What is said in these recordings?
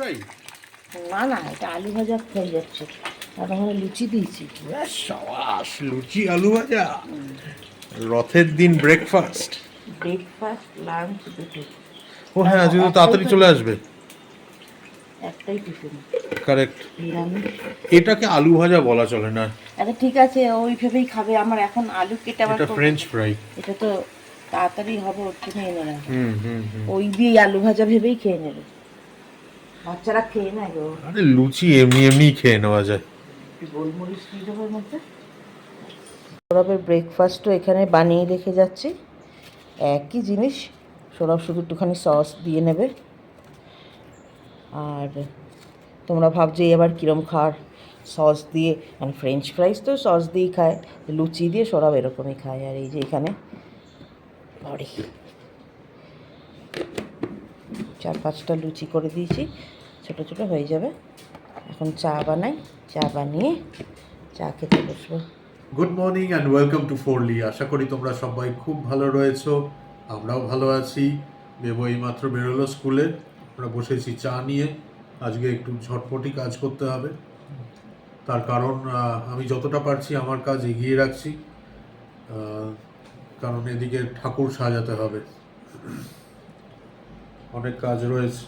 Fry? না না, এটা আলু ভাজা ফ্রাই যাচ্ছে, আর ওখানে লুচি দিয়েছি। সাবাস, লুচি আলু ভাজা, রথের দিন ব্রেকফাস্ট। ব্রেকফাস্ট, লাঞ্চ, দুটো। ও হ্যাঁ, আজকে তো তাড়াতাড়ি চলে আসবে। একটাই টিফিন, কারেক্ট। নিরামিষ। এটাকে আলু ভাজা বলা চলে না, আচ্ছা ঠিক আছে, ওইভাবেই খাবে। আমার এখন আলু কেটে আবার এটা ফ্রেঞ্চ ফ্রাই। এটা তো তাড়াতাড়ি হবে, ওর জন্য এনে রাখো। হুম হুম হুম। ওই দিয়ে আলু ভাজা ভেবেই খেয়ে নেবে, বাচ্চারা খেয়ে নেয় গো। আরে লুচি এমনি এমনি খেয়ে নেওয়া যায়। একটু গোলমরিচ দিয়ে দেবো এর মধ্যে। সৌরভের ব্রেকফাস্টও এখানে বানিয়ে রেখে যাচ্ছি, একই জিনিস। সৌরভ শুধু একটুখানি সস দিয়ে নেবে। আর তোমরা ভাবছো এবার কীরম খাওয়ার, সস দিয়ে, মানে ফ্রেঞ্চ ফ্রাইস তো সস দিয়েই খায়, লুচি দিয়ে সৌরভ এরকমই খায়। আর এই যে এখানে বড়ি, 4-5টা লুচি করে দিয়েছি, ছোটো ছোটো হয়ে যাবে। এখন চা বানাই, চা বানিয়ে চা খেতে বসবো। Good morning and welcome to ফোরলি। আশা করি তোমরা সবাই খুব ভালো রয়েছো, আমরাও ভালো আছি। বেবো এইমাত্র বেরোলো স্কুলে, আমরা বসেছি চা নিয়ে। আজকে একটু ঝটপটি কাজ করতে হবে, তার কারণ আমি যতটা পারছি আমার কাজ এগিয়ে রাখছি, কারণ এদিকে ঠাকুর সাজাতে হবে, অনেক কাজ রয়েছে।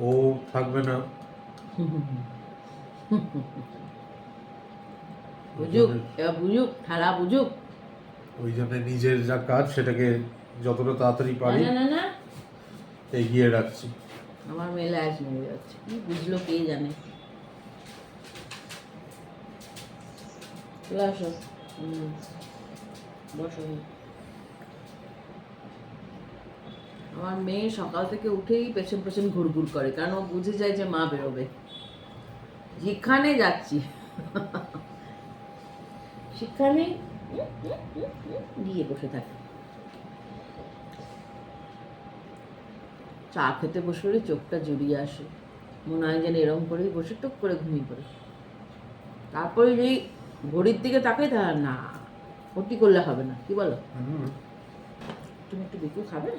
ও থাকবে না, বুঝুক, এবার বুঝুক, ঠালা বুঝুক। ওই জন্য নিজের যা কাজ সেটাকে যতটা তাড়াতাড়ি পারি না এগিয়ে রাখছি। আমার মেলে আজ নিয়ে যাচ্ছে, কি বুঝলো কে জানে। চলে আসো, বসো। আমার মেয়ে সকাল থেকে উঠেই পেছন পেছন ঘুরঘুর করে, কারণ ও বুঝে যায় যে মা বেরোবে। যেখানে যাচ্ছি সেখানে গিয়ে বসে থাকে। চা খেতে বসলে চোখটা জুড়িয়ে আসে, মনে হয় যেন এরকম করেই বসে টুক করে ঘুমিয়ে পড়ে। তারপরে যেই ঘড়ির দিকে তাকাই, তা না, ক্ষতি করলে হবে না, কি বলো? তুমি একটু বিকু খাবে?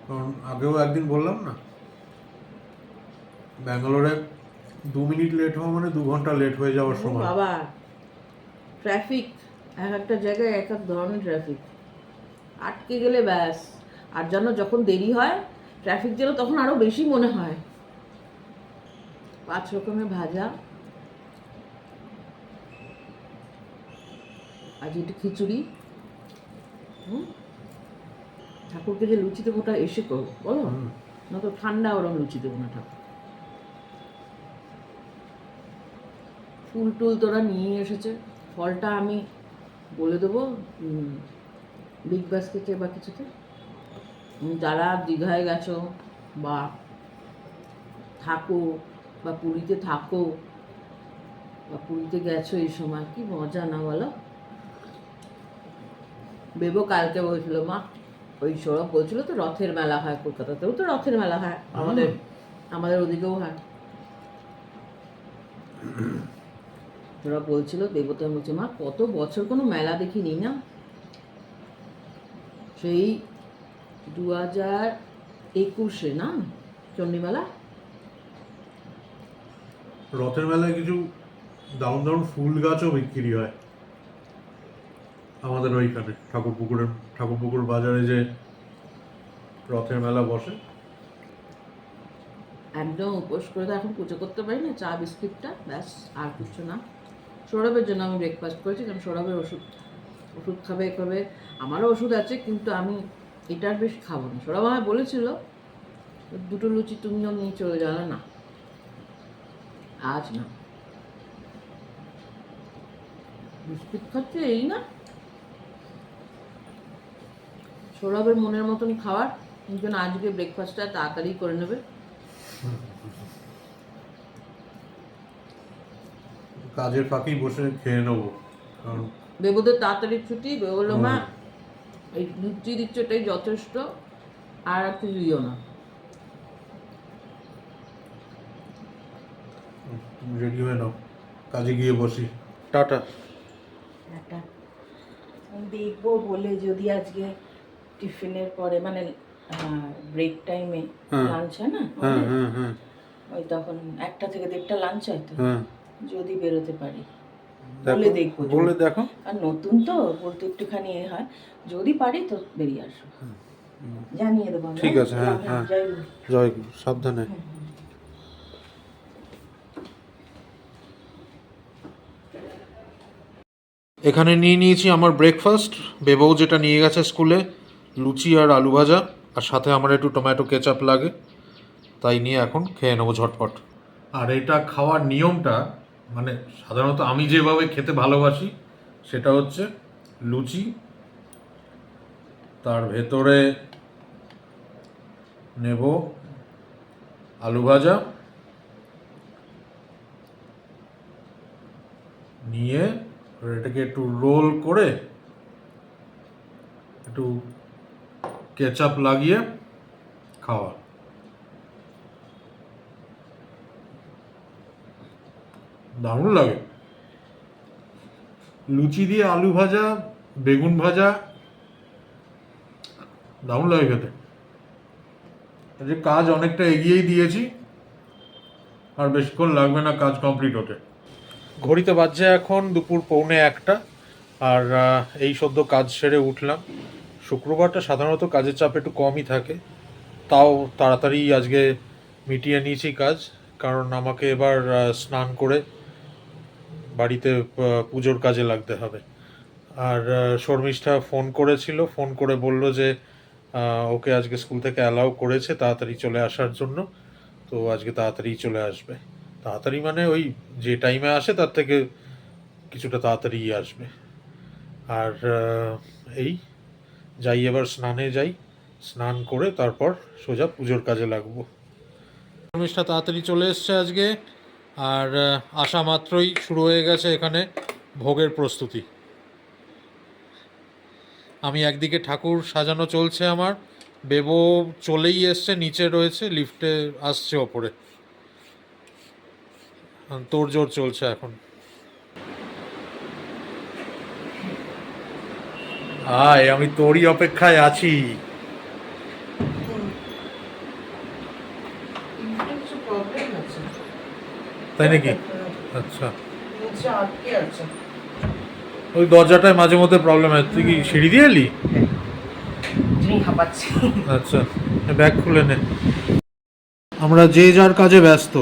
কারণ আগেও একদিন বললাম না, ব্যাঙ্গালোরে 2 মিনিট লেট হওয়া মানে 2 ঘন্টা লেট হয়ে যাওয়ার সময়। বাবা, ট্রাফিক এক একটা জায়গায় এক এক ধরনের ট্রাফিক, আটকে গেলে ব্যাস। আর যখন দেরি হয় ট্রাফিক জ্যাম, তখন আরো বেশি মনে হয়। 5 রকমের ভাজা, আজ একটু খিচুড়ি। ঠাকুরকে যে লুচি দেবো ওটা এসে করো, বলো না তো ঠান্ডা ওরম লুচি দেবো না ঠাকুর। ফুল টুল তোরা নিয়ে এসেছে, ফলটা আমি বলে দেবো বিগ বাস্কেটে বা কিছুতে। যারা দীঘায় গেছো বা থাকো বা পুরীতে থাকো বা পুরীতে গেছো, এই সময় কি মজা না বলো। বেবো কালকে বলছিল, মা ওই সৌরভ বলছিল তো রথের মেলা হয় কলকাতাতেও, তো রথের মেলা হয়, আমাদের ওদিকেও হয়। ওরা বলছিল, দেবতা বলছে, মা কত বছর কোনো মেলা দেখিনি না, সেই 2021 না চণ্ডীমেলা। রথের মেলায় কিছু দারুণ দারুণ ফুল গাছও বিক্রি হয় আমাদের ওইখানে, ঠাকুরপুকুর বাজারে যে রথের মেলা বসে। একদম উপোস করে তো এখন পুজো করতে পারি না, চা বিস্কিটটা ব্যাস, আর কিছু না। সৌরভের জন্য আমি ব্রেকফাস্ট করেছি, কারণ সৌরভের ওষুধ খাবে খাবে, আমারও ওষুধ আছে, কিন্তু আমি এটার বেশি খাবো না। সৌরভ আমায় বলেছিল 2টো লুচি তুমিও নিয়ে চলে যাবে, না আজ না, বিস্কিট খাচ্ছে এই না। সৌরভের মনের মতন খাওয়ার জন্য আজকে ব্রেকফাস্টটা তাড়াতাড়ি করে নেবে। কাজের ফাঁকেই বসে খেয়ে নেবো, কারণ বেবুদের তাড়াতাড়ি ছুটি। বেবু বললো, মা এই লুচি দিচ্ছ এটাই যথেষ্ট, আর কিছু দিও না। তুমি রেডি হয়ে নাও, কাজে গিয়ে বসি। টাটা। টাটা। দেখবো বলে যদি আজকে টিফিনের পরে, মানে ব্রেক টাইমে, লাঞ্চ হয় না, ওই তখন 1টা থেকে 1:30 লাঞ্চ হয় তো, হ্যাঁ যদি বেরোতে পারি বলে দেখবো। বলে দেখো। আর নতুন তো বলতে একটুখানি এ হয়, যদি পারি তো বেরিয়ে আসবো, জানিয়ে দেবো আমরা। ঠিক আছে, হ্যাঁ হ্যাঁ, যাই হোক। জয় গুরু, সাবধানে। এখানে নিয়ে নিয়েছি আমার ব্রেকফাস্ট। বেবউ যেটা নিয়ে গেছে স্কুলে, লুচি আর আলু ভাজা, আর সাথে আমার একটু টমেটো কেচাপ লাগে, তাই নিয়ে এখন খেয়ে নেবো ঝটপট। আর এটা খাওয়ার নিয়মটা, মানে সাধারণত আমি যেভাবে খেতে ভালোবাসি সেটা হচ্ছে লুচি, তার ভেতরে নেব আলু ভাজা, নিয়ে এটাকে একটু রোল করে একটু কেচাপ লাগিয়ে খাওয়া। দারুণ লাগে। লুচি দিয়ে আলু ভাজা, বেগুন ভাজা, দারুণ লাগে খেতে। যে কাজ অনেকটা এগিয়েই দিয়েছি, আর বেশিক্ষণ লাগবে না কাজ কমপ্লিট হতে। ঘড়িতে বাজছে এখন দুপুর 1:45, আর এই সদ্য কাজ সেরে উঠলাম। শুক্রবারটা সাধারণত কাজের চাপ একটু কমই থাকে, তাও তাড়াতাড়ি আজকে মিটিয়ে নিয়েছি কাজ, কারণ আমাকে এবার স্নান করে বাড়িতে পুজোর কাজে লাগতে হবে। আর শর্মিষ্ঠা ফোন করেছিল, ফোন করে বলল যে ওকে আজকে স্কুল থেকে অ্যালাউ করেছে তাড়াতাড়ি চলে আসার জন্য, তো আজকে তাড়াতাড়ি চলে আসবে। তাড়াতাড়ি মানে ওই যে টাইমে আসে তার থেকে কিছুটা তাড়াতাড়ি আসবে। আর এই যাই, এবার স্নানে যাই, স্নান করে তারপর সোজা পুজোর কাজে লাগবো। শর্মিষ্ঠা তাড়াতাড়ি চলে এসছে আজকে, আর আসা মাত্রই শুরু হয়ে গেছে এখানে ভোগের প্রস্তুতি। আমি একদিকে ঠাকুর সাজানো চলছে আমার, বেবো চলেই এসছে, নিচে রয়েছে, লিফটে আসছে ওপরে, তোড়জোড় চলছে এখন। আয়, আমি তোরই অপেক্ষায় আছি। তাই নাকি? আচ্ছা, ওই দরজাটায় মাঝে মধ্যে প্রবলেম হয়। তুই কি সিঁড়ি দিয়ে এলি? আচ্ছা, ব্যাগ খুলে নে। আমরা যে যার কাজে ব্যস্ত।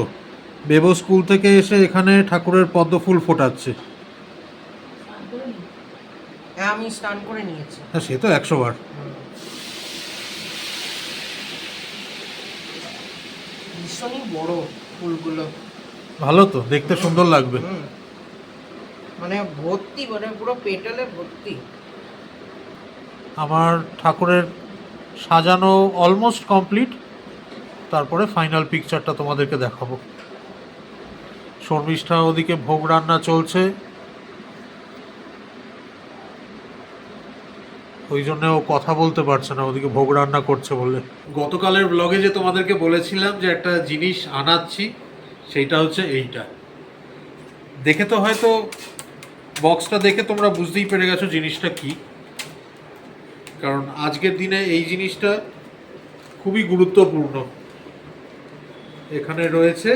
বেবো স্কুল থেকে এসে এখানে ঠাকুরের পদ্ম ফুল ফোটাচ্ছে। হ্যাঁ, আমি স্নান করে নিয়েছি। হ্যাঁ, সে তো 100 বার। ভীষণই বড় ফুলগুলো, ভালো তো, দেখতে সুন্দর লাগবে। মানে ভর্তি, মানে পুরো পেটালে ভর্তি। আমার ঠাকুরের সাজানো অলমোস্ট কমপ্লিট, তারপরে ফাইনাল পিকচারটা তোমাদেরকে দেখাবো। শর্মিষ্ঠা ওদিকে ভোগ রান্না চলছে, ওই জন্য ও কথা বলতে পারছে না, ওদিকে ভোগ রান্না করছে বলে। গতকালের ব্লগে যে তোমাদেরকে বলেছিলাম যে একটা জিনিস আনাচ্ছি, সেইটা হচ্ছে এইটা। দেখে তো হয়তো বক্সটা দেখে তোমরা বুঝতেই পেরে গেছো জিনিসটা কি, কারণ আজকের দিনে এই জিনিসটা খুবই গুরুত্বপূর্ণ। এখানে রয়েছে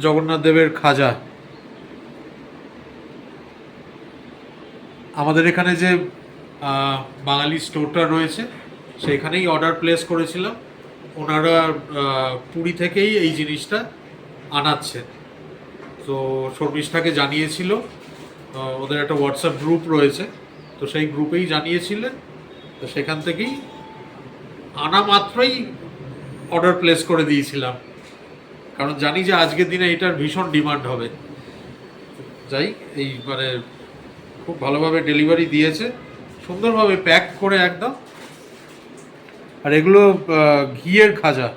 জগন্নাথ দেবের খাজা। আমাদের এখানে যে বাঙালি স্টোরটা রয়েছে সেখানেই অর্ডার প্লেস করেছিলাম, ওনারা পুরী থেকেই এই জিনিসটা আনাচ্ছে। তো শর্মিষ্ঠাকে জানিয়েছিল, ওদের একটা হোয়াটসঅ্যাপ গ্রুপ রয়েছে, তো সেই গ্রুপেই জানিয়েছিলেন, তো সেখান থেকেই আনা মাত্রই অর্ডার প্লেস করে দিয়েছিলাম, কারণ জানি যে আজকের দিনে এটার ভীষণ ডিমান্ড হবে। যাই, এই মানে খুব ভালোভাবে ডেলিভারি দিয়েছে, সুন্দরভাবে প্যাক করে একদম। আর এগুলো ঘিয়ের খাজা।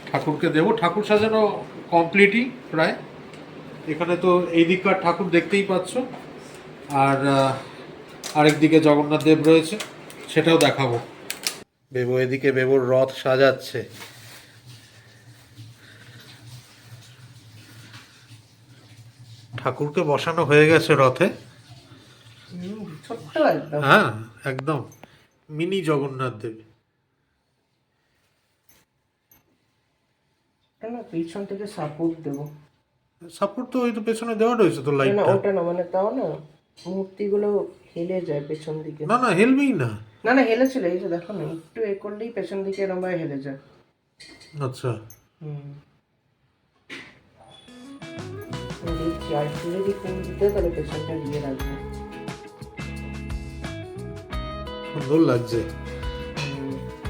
ঠাকুরকে দেবো, ঠাকুর সাজানো কমপ্লিটই প্রায়। এখানে তো এই দিককার ঠাকুর দেখতেই পাচ্ছ, আর আরেক দিকে জগন্নাথ দেব রয়েছে, সেটাও দেখাবো। বেবো এদিকে বেবোর রথ সাজাচ্ছে। ঠাকুরকে বসানো হয়ে গেছে রথে। হ্যাঁ, একদম মিনি জগন্নাথ দেব। কেন পিছন থেকে সাপোর্ট দেবো? সাপোর্ট তো ওই তো পেছনে দেওয়া রয়েছে তো না না, লাইটটা। ওটা না, মানে তাও না মূর্তিগুলো হেলে যায় পেছন দিকে। না না, হেলবেই না। না না, হেলেছিল, এই যে দেখো না, একটু এ করলেই পেছন দিকে এরম ভাবে হেলে যায়। আচ্ছা, হুম, দেখছি আর একটু যদি ফুল দিতে তাহলে পেছনটা দিয়ে রাখবো। সুন্দর লাগছে।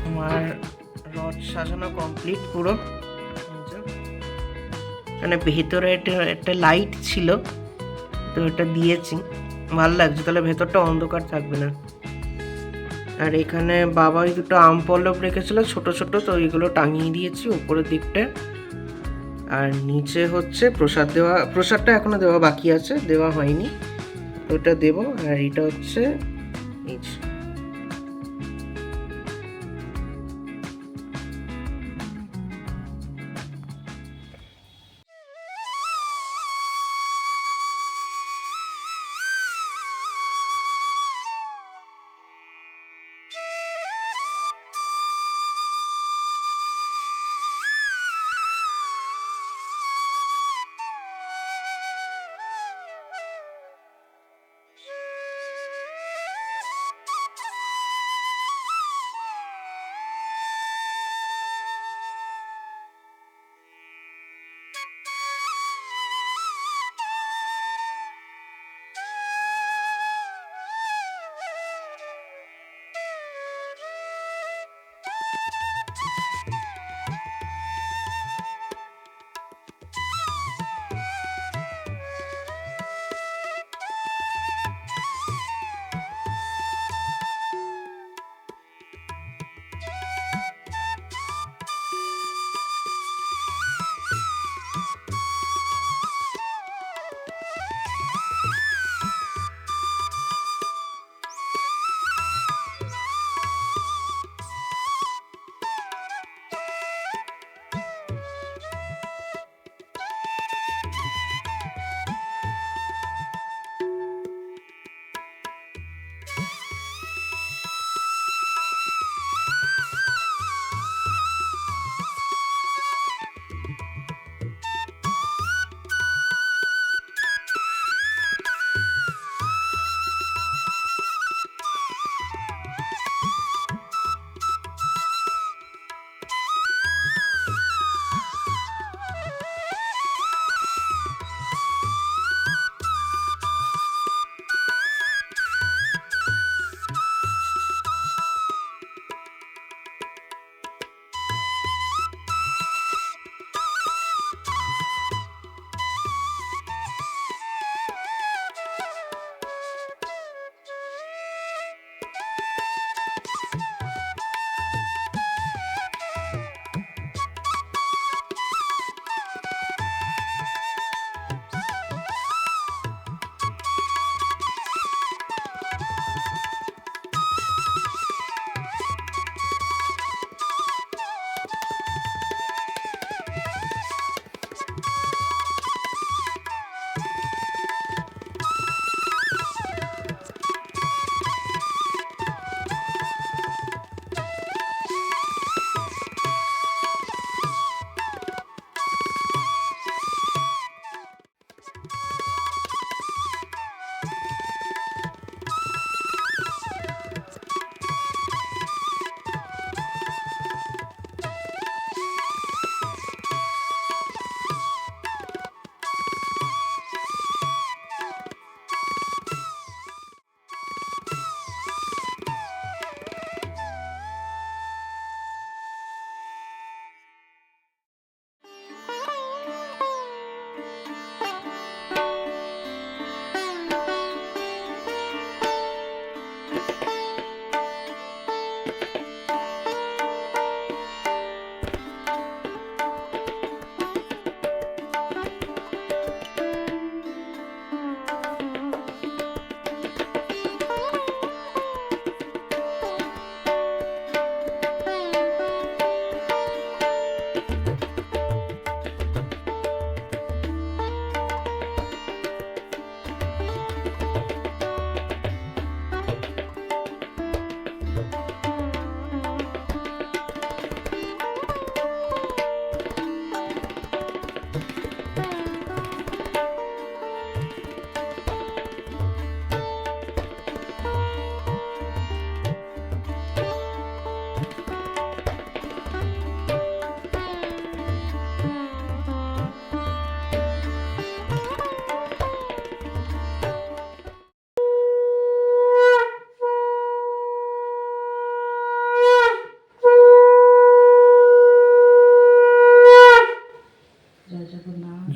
আমার রথ সাজানো কমপ্লিট পুরো। এই যে, মানে ভেতরে একটা লাইট ছিল, তো এটা দিয়েছি, ভালো লাগছে, তাহলে ভেতরটা অন্ধকার থাকবে না। আর এখানে বাবা ওই দুটো আম পল্লব রেখেছিল ছোট ছোট, তো ওইগুলো টাঙিয়ে দিয়েছি উপরের দিকটায়। আর নিচে হচ্ছে প্রসাদ দেওয়া, প্রসাদটা এখনো দেওয়া বাকি আছে, দেওয়া হয়নি, তো ওটা দেবো। আর এটা হচ্ছে এই যে,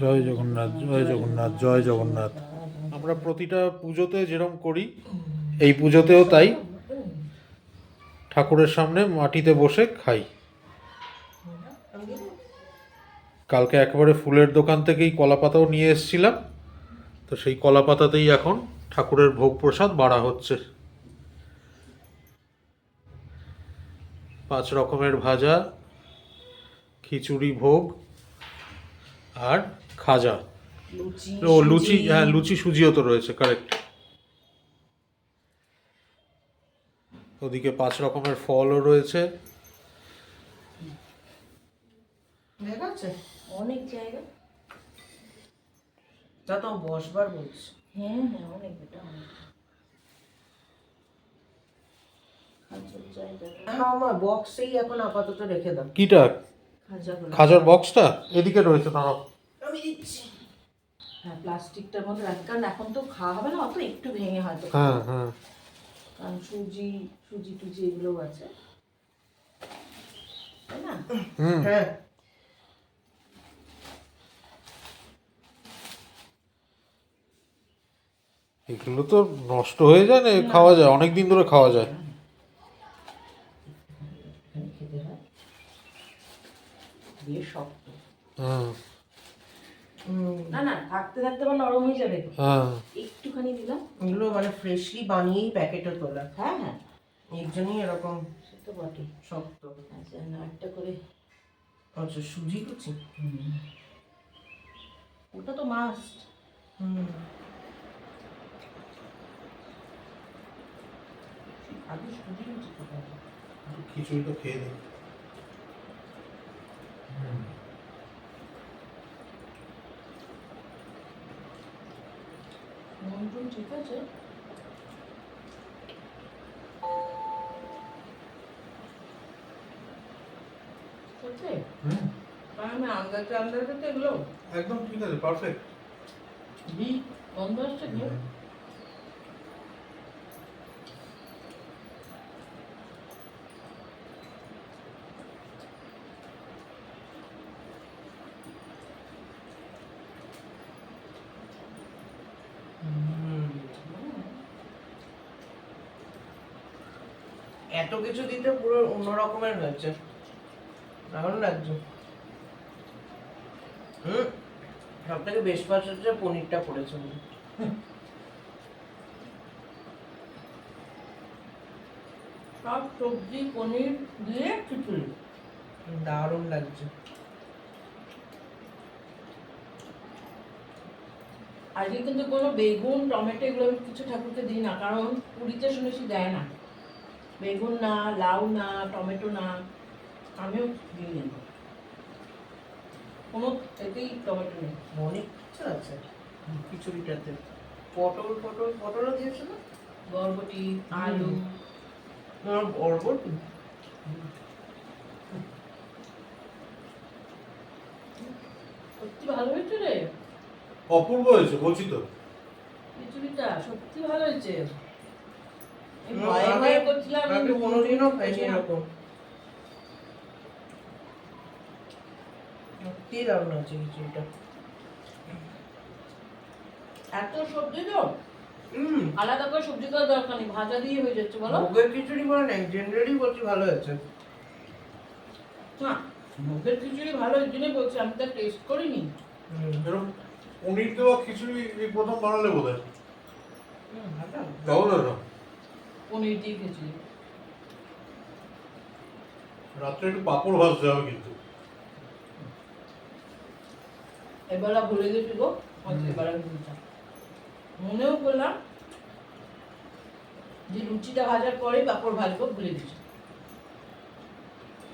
জয় জগন্নাথ, জয় জগন্নাথ, জয় জগন্নাথ। আমরা প্রতিটা পুজোতে যেরকম করি, এই পুজোতেও তাই, ঠাকুরের সামনে মাটিতে বসে খাই। কালকে একেবারে ফুলের দোকান থেকেই কলা পাতাও নিয়ে এসেছিলাম, তো সেই কলা পাতাতেই এখন ঠাকুরের ভোগ প্রসাদ বাড়া হচ্ছে। 5 রকমের ভাজা, খিচুড়ি ভোগ আর খাজা। ও লুচি, হ্যাঁ লুচি সুজিও তো রয়েছে, কারেক্ট। ওদিকে 5 রকমের ফলও রয়েছে। দেখা যাচ্ছে অনেক জায়গা। তা তো বসবার বলছি। হ্যাঁ হ্যাঁ, অনেক এটা অনেক। খাজার জায়গাটা, হ্যাঁ আমার বক্সেই এখন আপাতত রেখে দাও। কিটা? খাজাগুলো। খাজার বক্সটা এদিকে রয়েছে, দাঁড়াও। আমি দিচ্ছি। হ্যাঁ, প্লাস্টিকটার মধ্যে রাখি, কারণ এখন তো খাওয়া হবে না অত, একটু ভেঙে হয়তো। হ্যাঁ হ্যাঁ, কারণ সুজি টুজি এগুলোও আছে, তাই না? হুম। হ্যাঁ এগুলো তো নষ্ট হয়ে যায় না, খাওয়া যায়, অনেক দিন ধরে খাওয়া যায়। এখানে খেতে হয়, বেশ শক্ত। হ্যাঁ না না, থাকতে থাকতে আবার নরম হয়ে যাবে। হ্যাঁ, একটুখানি দিলাম। এগুলো মানে ফ্রেশলি বানিয়েই প্যাকেটে তোলা, হ্যাঁ হ্যাঁ, এর জন্যই এরকম সে তো বটে। শক্ত। আচ্ছা, নাড়টা করে। আচ্ছা সুজি কুচি। ওটা তো মাস্ট। আগে সুজি লুচি খেতে হবে। খিচুড়িটা খেয়ে দিই। নুন টুন ঠিক আছে? সত্যি? কারণ আমি আন্দাজে তো এগুলো একদম ঠিক আছে, পারফেক্ট। দিই, গন্ধ আসছে কি? এত কিছু দিতে পুরো অন্য রকমের হয়েছে, দারুণ লাগছে। সব থেকে বেশ পছন্দ পনিরটা করেছে। সব সবজি পনির দিয়ে খিচুড়ি, দারুণ লাগছে। আজকে কিন্তু কোনো বেগুন টমেটো এগুলো আমি কিছু ঠাকুরকে দিই না, কারণ পুরীতে শুনেছি দেয় না। বেগুন না, লাউ না, টমেটো না, আমিও দিই না কোনো, এতেই টমেটো নেই। অনেক কিছু আছে খিচুড়িটাতে। পটলও দিয়েছে না? বরবটি, আলু। বরবটি সত্যি ভালো হয়েছে রে, অপূর্ব হয়েছে বলছি তো। খিচুড়িটা সত্যি ভালো হয়েছে। আমি ভয়ে ভয়ে করছিলাম, আমি আগে কোনোদিনও খাইনি এরকম। সত্যি দারুণ আছে খিচুড়িটা। এত সবজি তো আলাদা করে সবজি করার দরকার নেই, ভাজা দিয়ে হয়ে যাচ্ছে। বলো, ভোগের খিচুড়ি বলে নাই, জেনারেলি বলছি ভালো হয়েছে। না মুগের খিচুড়ি ভালো, এর জন্যই বলছি, আমি তো টেস্ট করিনি। এরকম পনির দেওয়া খিচুড়ি এই প্রথম বানালে বোধ হয়। পনির দিয়ে খিচুড়ি। রাত্রে একটু পাঁপড় ভাজতে হবে কিন্তু। এবেলা ভুলে গেছি গো, এবেলা ভুলতাম। মনেও করলাম যে লুচিটা ভাজার পরে পাঁপড় ভাজবো, ভুলে গেছি।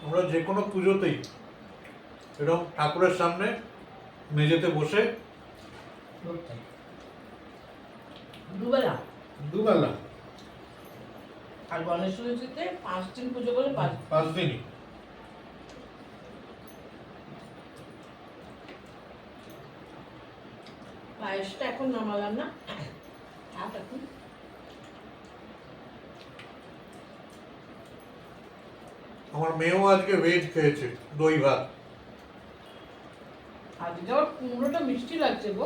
আমরা যে কোনো পুজোতেই এরকম ঠাকুরের সামনে মেঝেতে বসে দুবেলা। দুবেলা আর গণেশ চতুর্থীতে 5 দিন পুজো করে 5 দিনই। পায়েসটা এখন নামালাম না, ভাত এখন। আমার মেয়েও আজকে ভেজ খেয়েছে, দই ভাত। আজকে আবার কুমড়োটা মিষ্টি লাগছে গো।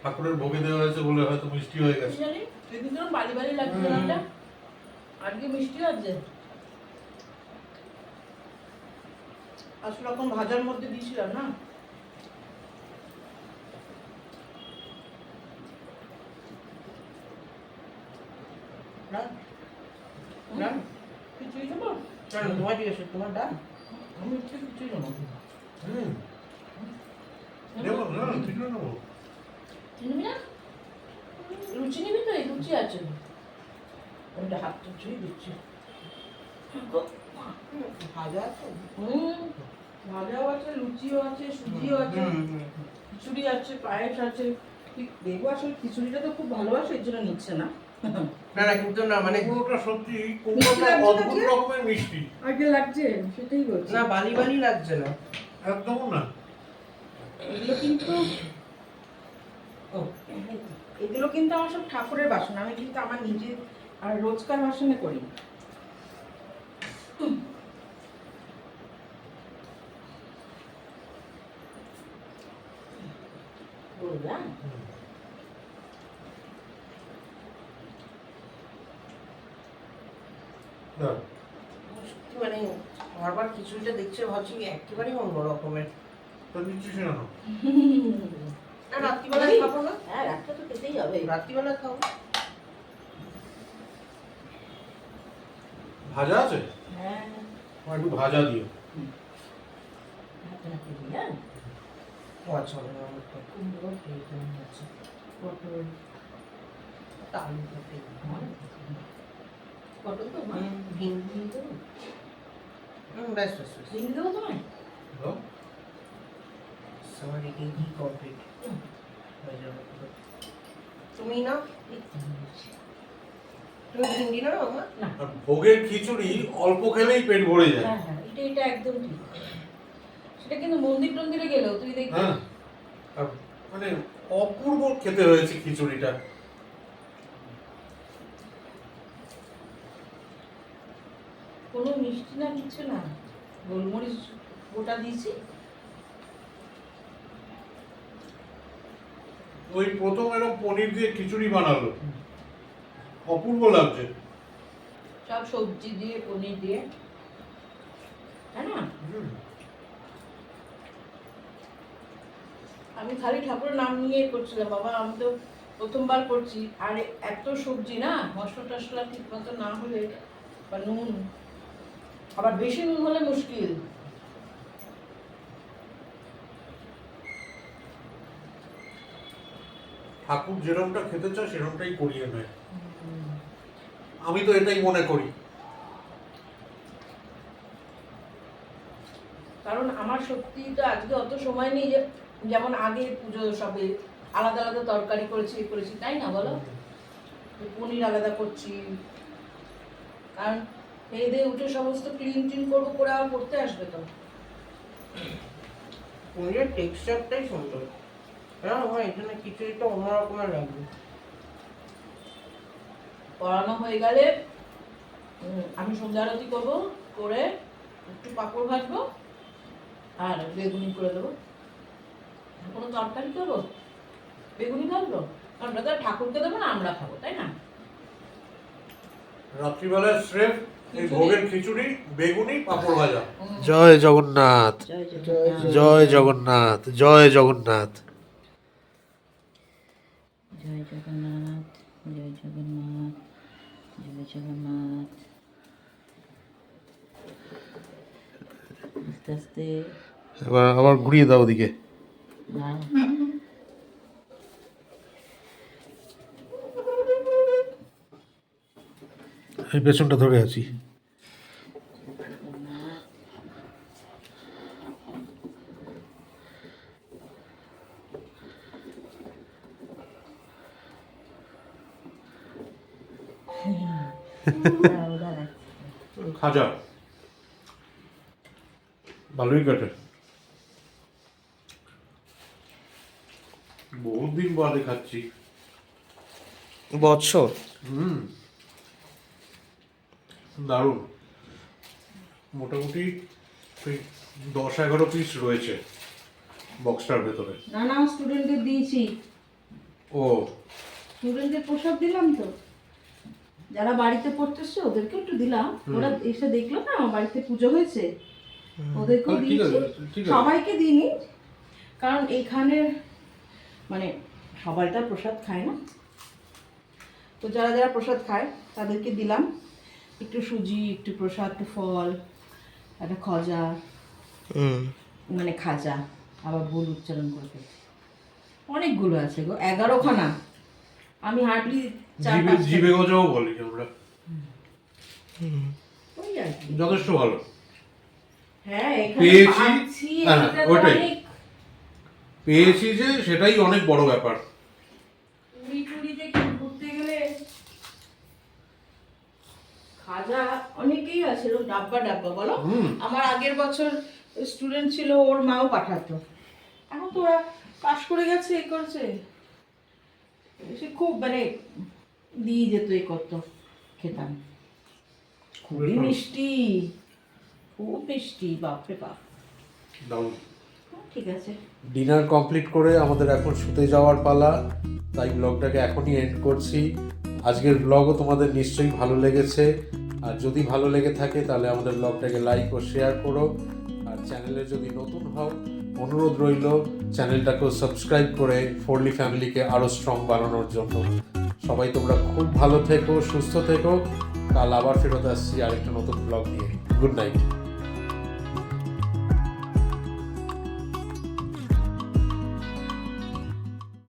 ঠাকুরের ভোগে দেওয়া হয়েছে বলে হয়তো মিষ্টি হয়ে কি গেছে। জানি সেদিন যেন বাড়ি বাড়ি লাগছে রান্না, আজকে মিষ্টি আছে। আসলে এখন ভাজার মধ্যে দিয়েছিলাম না। ডাল? খিচুড়ি দেবো? তোমার জিজ্ঞেস তোমার ডাল? আমি একটু খিচুড়ি দেবো। হুম, নেবো না, কিছু নেবো। নিবি না? লুচি নিবি তো? এই লুচি আছে, ওইটা হাতটা ছুঁয়ে দিচ্ছি। ভাজা আছে? ভাজাও আছে, লুচিও আছে, সুজিও আছে, খিচুড়ি আছে, পায়েস আছে। দেখবো আসলে খিচুড়িটা তো খুব ভালোবাসে, এর জন্য নিচ্ছে না। না না, কিন্তু না মানে কুমড়োটা সত্যি, কুমড়োটা অদ্ভুত রকমের মিষ্টি। আগে লাগছে সেটাই বলছি। না, বালি বালি লাগছে না। একদম না। এগুলো কিন্তু এগুলো কিন্তু আমার সব ঠাকুরের বাসন, আমি কিন্তু আমার নিজের আর রোজকার বাসনে করি। বুঝলাম। না, সত্যি মানে বারবার খিচুড়িটা দেখছে ভাবছি একেবারেই অন্য রকমের। তো নিচ্ছিস না। না, রাত্রিবেলায় খাবো না। হ্যাঁ, রাতটা তো খেতেই হবে। রাত্রিবেলায় খাবো। ভাজা আছে? হ্যাঁ, আমার একটু ভাজা দিও। ভাতটা রাখতে দিই, হ্যাঁ। ও আচ্ছা, আমার তো কুমড়ো, আছে। পটল, আলু থাকে। পটল তো মা? ভিন্ডি দেবো? ব্যাস ব্যাস ব্যাস। ভেঙে দেবো তোমায়? দাও। আমার এটাই কমপ্লিট হয়ে যাবে। তুমি না, তুমি ভিন্ডি না আমার? না। আর ভোগের খিচুড়ি অল্প খেলেই পেট ভরে যায়। হ্যাঁ হ্যাঁ, এটা একদম ঠিক। সেটা কিন্তু মন্দির টন্দিরে গেলেও তুই দেখবি। হ্যাঁ, আর মানে অপূর্ব খেতে হয়েছে খিচুড়িটা। কোনো মিষ্টি না, কিচ্ছু না, গোলমরিচ গোটা দিয়েছি। ওই প্রথম এরকম পনির দিয়ে খিচুড়ি বানালো, অপূর্ব লাগছে। সব সবজি দিয়ে, পনির দিয়ে, তাই না? আমি খালি ঠাকুরের নাম নিয়ে করছিলাম বাবা, আমি তো প্রথমবার করছি। আর এত সবজি না, মশলা টশলা ঠিক মতো না হলে, বা নুন, আবার বেশি নুন হলে মুশকিল। ঠাকুর যেরকমটা খেতে চায় সেরকমটাই করিয়ে নেয়, আমি তো এটাই মনে করি। কারণ আমার সত্যি তো আজকে অত সময় নেই যে যেমন আগে পুজো সবে আলাদা আলাদা তরকারি করেছি, করেছি, তাই না বলো? পনির আলাদা করছি, কারণ খেয়ে দিয়ে উঠে সমস্ত ক্লিন টিন করবো, করে আবার করতে আসবে তো। পনিরের টেক্সচারটাই সুন্দর। হ্যাঁ হয়, এখানে খিচুড়িটা অন্য রকমের লাগবে। করানো হয়ে গেলে আমি সন্ধ্যা আরতি করবো, করে একটু পাঁপড় ভাজবো আর বেগুনি করে দেবো। কোনো তরকারি করবো, বেগুনি ভাজবো, আমরা তো আর ঠাকুরকে দেবো না, আমরা খাবো, তাই না? রাত্রিবেলায় স্রেফ এই ভোগের খিচুড়ি, বেগুনি, পাঁপড় ভাজা। জয় জগন্নাথ, জয় জয় জগন্নাথ, জয় জগন্নাথ। জয় জগন্নাথ, জয় জগন্নাথ, জয় জগন্নাথ। আস্তে আস্তে এবার আবার ঘুরিয়ে দাও ওদিকে। দাও। আমি পেছনটা ধরে আছি। খাজা ভালোই কাটে, বহুত দিন বাদে খাচ্ছি। বছর দারুণ, মোটামুটি ওই 10-11 পিস রয়েছে বক্সটার ভেতরে। না না, স্টুডেন্টদের দিয়েছি, ও স্টুডেন্টদের প্রসাদ দিলাম তো, যারা বাড়িতে পড়তে এসছে ওদেরকে একটু দিলাম, ওরা এসে দেখলো না আমার বাড়িতে পুজো হয়েছে, ওদেরকেও ঠিক দিয়েছি, আছে, ঠিক আছে। সবাইকে দিইনি, কারণ এখানে মানে সবাই তো আর প্রসাদ খায় না, তো যারা যারা প্রসাদ খায় তাদেরকে দিলাম একটু সুজি, একটু প্রসাদ, একটু ফল, একটা খজা, মানে খাজা, আবার ভুল উচ্চারণ করে ফেলছি, অনেকগুলো আছে গো, 11খানা, আমি হার্ডলি জিবে গজাও বলি আমরা, ওই আর কি। যথেষ্ট ভালো হ্যাঁ, এখানে পেয়েছি, পাচ্ছি, হ্যাঁ, এটা তো ওটাই। অনেক পেয়েছি যে সেটাই অনেক বড় ব্যাপার। পুরি টুরি দেখে ঘুরতে গেলে খাজা অনেকেই আছে, এরকম ডাব্বা ডাব্বা, বলো। আমার আগের বছর স্টুডেন্ট ছিল, ওর মাও পাঠাতো, এখন তো ওরা পাশ করে গেছে, এ করছে, সে খুব মানে দিয়ে যেত, এ করতো, খেতাম, খুবই মিষ্টি, খুব মিষ্টি, বাপরে বাপ। দারুণ। ঠিক আছে, ডিনার কমপ্লিট করে আমাদের এখন শুতে যাওয়ার পালা, তাই ব্লগটাকে এখনই এন্ড করছি। আজকের ব্লগও তোমাদের নিশ্চয়ই ভালো লেগেছে, আর যদি ভালো লেগে থাকে তাহলে আমাদের ব্লগটাকে লাইক ও শেয়ার করো, আর চ্যানেলে যদি নতুন হও অনুরোধ রইল চ্যানেলটাকেও সাবস্ক্রাইব করে ফোরলি ফ্যামিলিকে আরও স্ট্রং বানানোর জন্য। সবাই তোমরা খুব ভালো থেকো, সুস্থ থেকো, কাল আবার ফেরত আসছি আরেকটা নতুন ব্লগ নিয়ে। Good night.